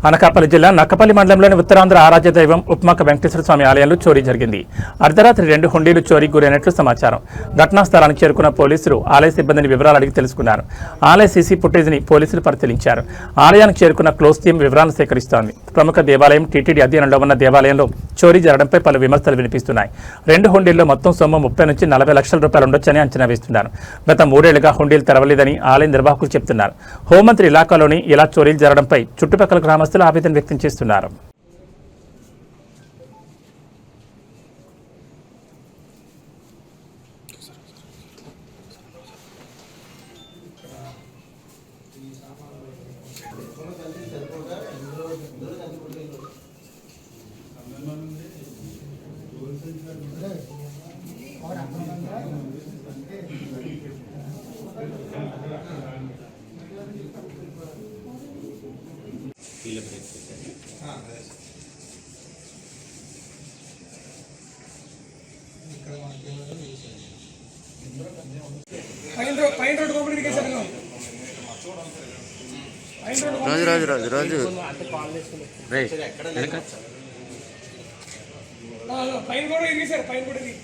అనకాపల్లి జిల్లా నక్కపల్లి మండలంలోని ఉత్తరాంధ్ర ఆరాధ్య దైవం ఉప్మాక వెంకటేశ్వర స్వామి ఆలయంలో చోరీ జరిగింది. అర్ధరాత్రి 2 హుండీలు చోరీకి గురైనట్లు సమాచారం. ఘటనా స్థలానికి చేరుకున్న పోలీసులు ఆలయ సిబ్బందిని వివరాలు అడిగి తెలుసుకున్నారు. ఆలయ సీసీ ఫుటేజ్ని పోలీసులు పరిశీలించారు. ఆలయానికి చేరుకున్న క్లోజ్ టీం వివరాలను సేకరిస్తోంది. ప్రముఖ దేవాలయం టీటీడీ అధీనంలో ఉన్న దేవాలయంలో చోరీ జరగడంపై పలు విమర్శలు వినిపిస్తున్నాయి. 2 హుండీల్లో మొత్తం సొమ్ము 30 నుంచి 40 లక్షల రూపాయలు ఉండొచ్చని అంచనా వేస్తున్నారు. గత 3 ఏళ్లుగా హుండీలు తెరవలేదని ఆలయ నిర్వాహకులు చెబుతున్నారు. హోంమంత్రి ఇలాకాలోని ఇలా చోరీలు జరగడంపై చుట్టుపక్కల గ్రామస్తులు ఆవేదన వ్యక్తం చేస్తున్నారు. రాజు పైన కూడా ఇరిగి సార్, పైన కూడా ఇరిగి